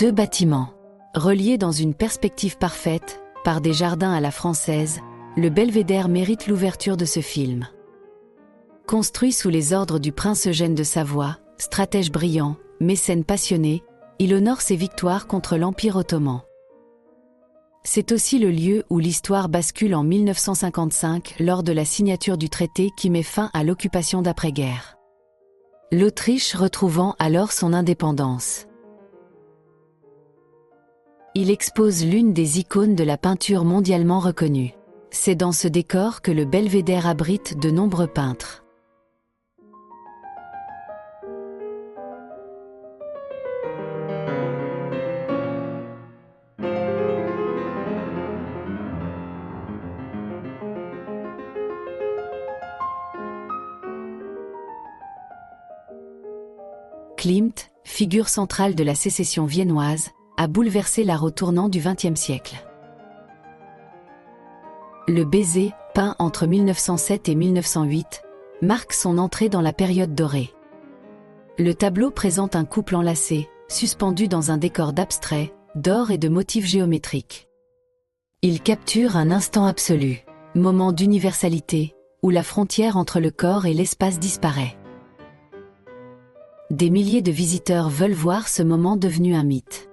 2 bâtiments. Reliés dans une perspective parfaite, par des jardins à la française, le belvédère mérite l'ouverture de ce film. Construit sous les ordres du prince Eugène de Savoie, stratège brillant, mécène passionné, il honore ses victoires contre l'Empire ottoman. C'est aussi le lieu où l'histoire bascule en 1955 lors de la signature du traité qui met fin à l'occupation d'après-guerre. L'Autriche retrouvant alors son indépendance. Il expose l'une des icônes de la peinture mondialement reconnue. C'est dans ce décor que le belvédère abrite de nombreux peintres. Klimt, figure centrale de la sécession viennoise, a bouleversé l'art au tournant du XXe siècle. Le baiser, peint entre 1907 et 1908, marque son entrée dans la période dorée. Le tableau présente un couple enlacé, suspendu dans un décor d'abstrait, d'or et de motifs géométriques. Il capture un instant absolu, moment d'universalité, où la frontière entre le corps et l'espace disparaît. Des milliers de visiteurs veulent voir ce moment devenu un mythe.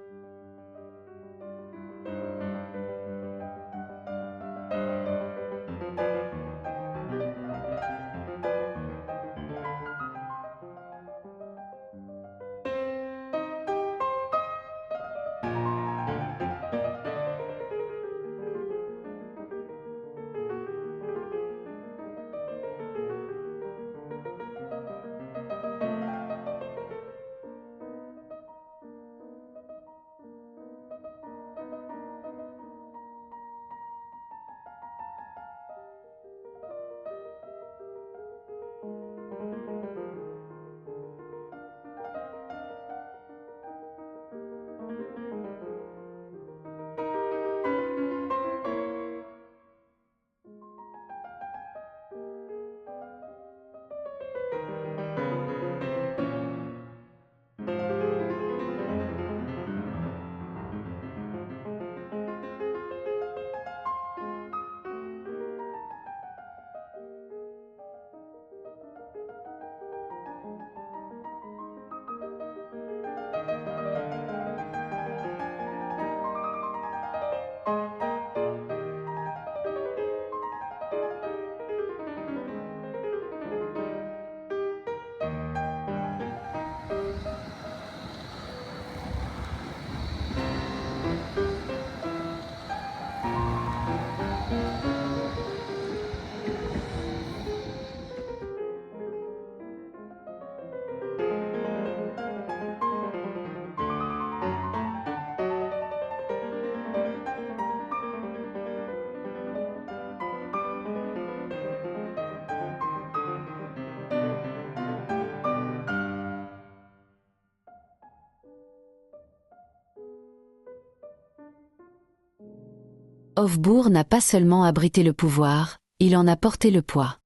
Hofburg n'a pas seulement abrité le pouvoir, il en a porté le poids.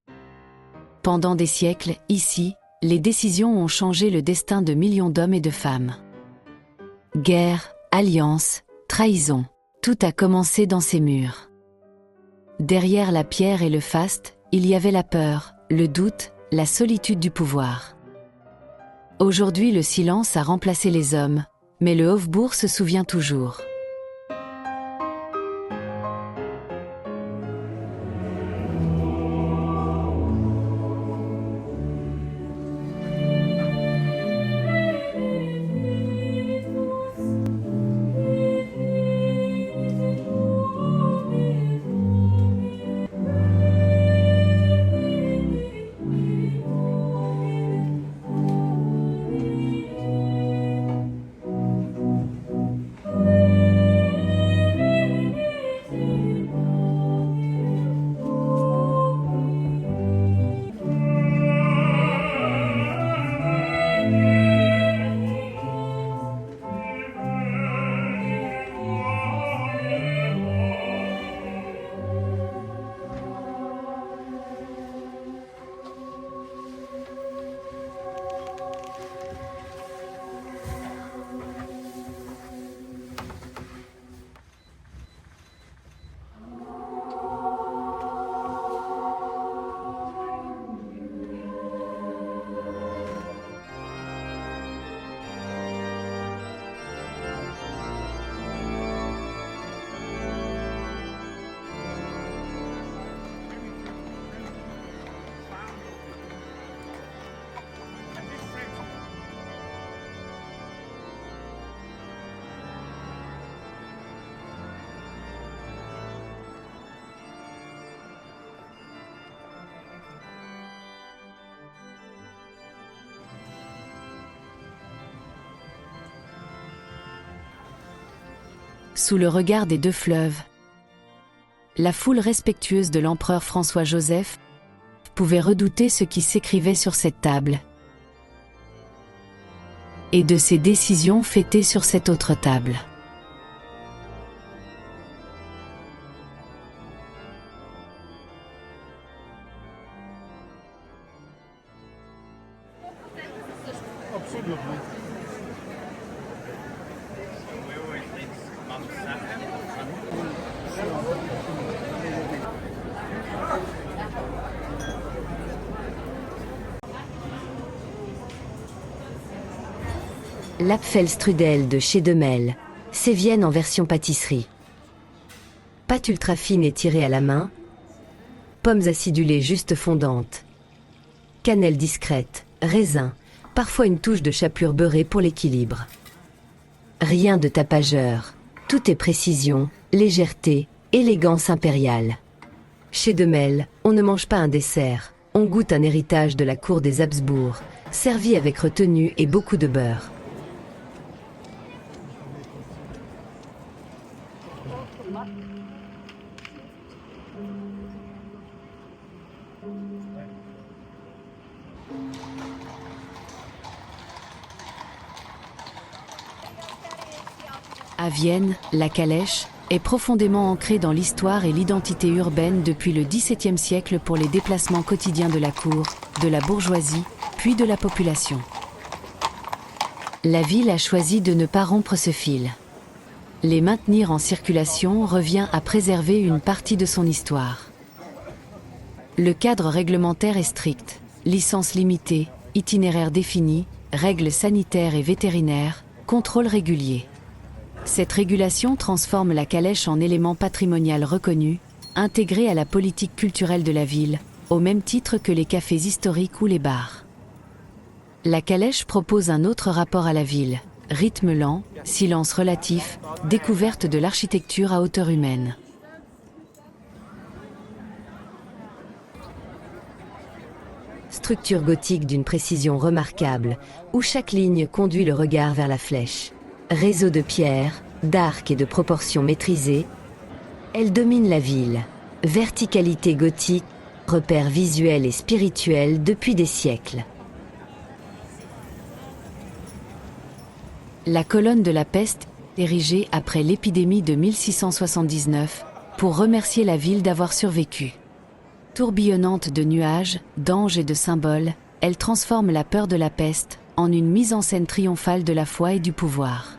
Pendant des siècles, ici, les décisions ont changé le destin de millions d'hommes et de femmes. Guerre, alliance, trahison, tout a commencé dans ces murs. Derrière la pierre et le faste, il y avait la peur, le doute, la solitude du pouvoir. Aujourd'hui, le silence a remplacé les hommes, mais le Hofburg se souvient toujours. sous le regard des deux fleuves. La foule respectueuse de l'empereur François-Joseph pouvait redouter ce qui s'écrivait sur cette table et de ses décisions fêtées sur cette autre table. L'Apfelstrudel de chez Demel, Sévienne en version pâtisserie. Pâte ultra fine et tirée à la main. Pommes acidulées juste fondantes. Cannelle discrète, raisin, parfois une touche de chapelure beurrée pour l'équilibre. Rien de tapageur, tout est précision, légèreté, élégance impériale. Chez Demel, on ne mange pas un dessert, on goûte un héritage de la cour des Habsbourg, servi avec retenue et beaucoup de beurre. À Vienne, la calèche est profondément ancrée dans l'histoire et l'identité urbaine depuis le XVIIe siècle pour les déplacements quotidiens de la cour, de la bourgeoisie, puis de la population. La ville a choisi de ne pas rompre ce fil. Les maintenir en circulation revient à préserver une partie de son histoire. Le cadre réglementaire est strict, licence limitée, itinéraire défini, règles sanitaires et vétérinaires, contrôle régulier. Cette régulation transforme la calèche en élément patrimonial reconnu, intégré à la politique culturelle de la ville, au même titre que les cafés historiques ou les bars. La calèche propose un autre rapport à la ville, rythme lent, silence relatif, découverte de l'architecture à hauteur humaine. Structure gothique d'une précision remarquable, où chaque ligne conduit le regard vers la flèche. Réseau de pierres, d'arcs et de proportions maîtrisées, elle domine la ville. Verticalité gothique, repère visuel et spirituel depuis des siècles. La colonne de la peste, érigée après l'épidémie de 1679, pour remercier la ville d'avoir survécu. Tourbillonnante de nuages, d'anges et de symboles, elle transforme la peur de la peste en une mise en scène triomphale de la foi et du pouvoir.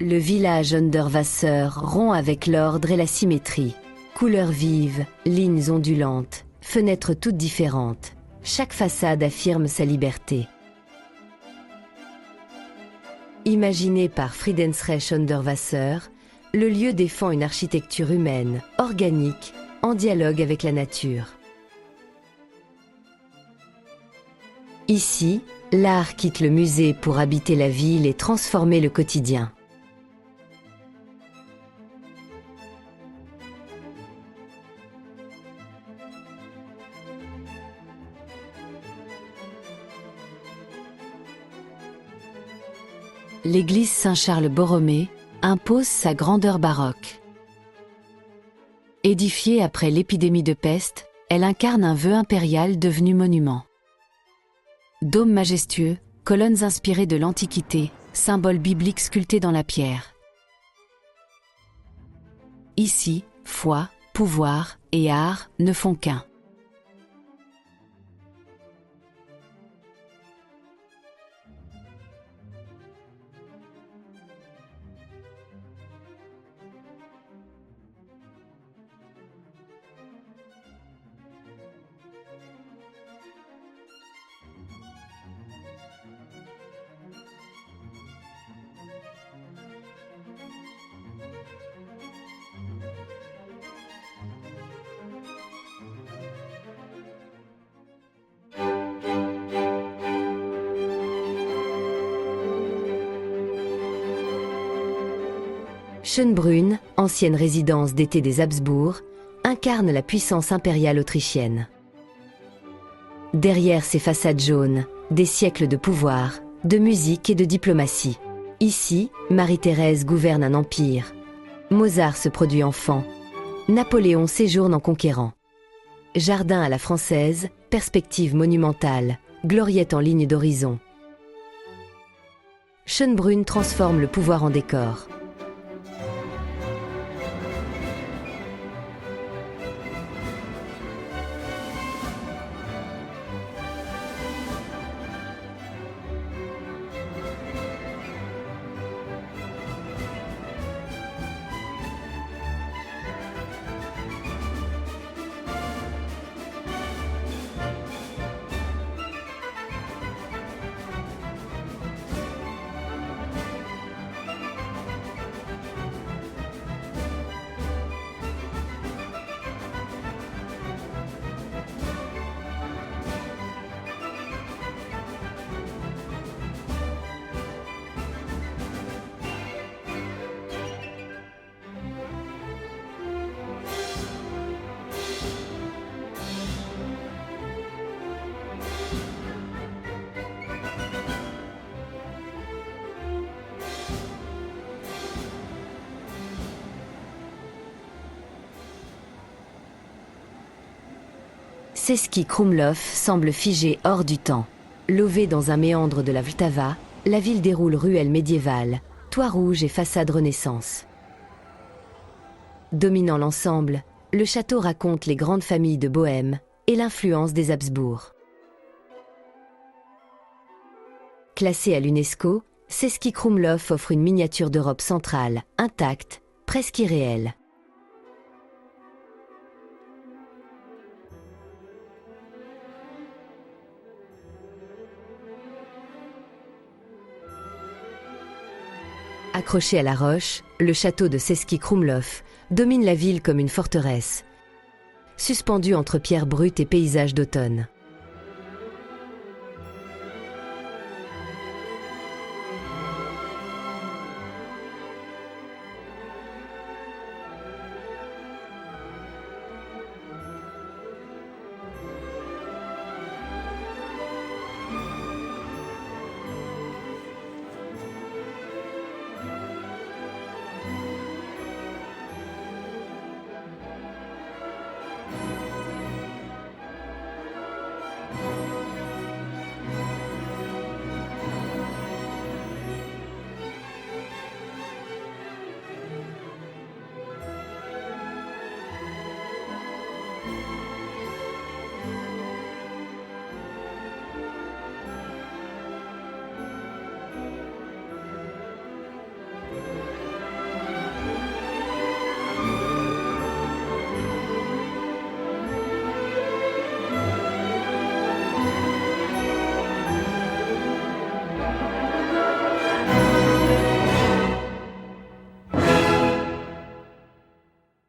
Le village Underwasser rompt avec l'ordre et la symétrie. Couleurs vives, lignes ondulantes, fenêtres toutes différentes. Chaque façade affirme sa liberté. Imaginé par Friedensreich Underwasser, le lieu défend une architecture humaine, organique, en dialogue avec la nature. Ici, l'art quitte le musée pour habiter la ville et transformer le quotidien. L'église Saint-Charles-Borromée impose sa grandeur baroque. Édifiée après l'épidémie de peste, elle incarne un vœu impérial devenu monument. Dôme majestueux, colonnes inspirées de l'Antiquité, symboles bibliques sculptés dans la pierre. Ici, foi, pouvoir et art ne font qu'un. Schönbrunn, ancienne résidence d'été des Habsbourg, incarne la puissance impériale autrichienne. Derrière ces façades jaunes, des siècles de pouvoir, de musique et de diplomatie. Ici, Marie-Thérèse gouverne un empire. Mozart se produit enfant. Napoléon séjourne en conquérant. Jardin à la française, perspective monumentale, gloriette en ligne d'horizon. Schönbrunn transforme le pouvoir en décor. Český Krumlov semble figé hors du temps. Lové dans un méandre de la Vltava, la ville déroule ruelles médiévales, toits rouges et façades Renaissance. Dominant l'ensemble, le château raconte les grandes familles de Bohême et l'influence des Habsbourg. Classé à l'UNESCO, Český Krumlov offre une miniature d'Europe centrale, intacte, presque irréelle. Accroché à la roche, le château de Český Krumlov domine la ville comme une forteresse, suspendu entre pierres brutes et paysages d'automne.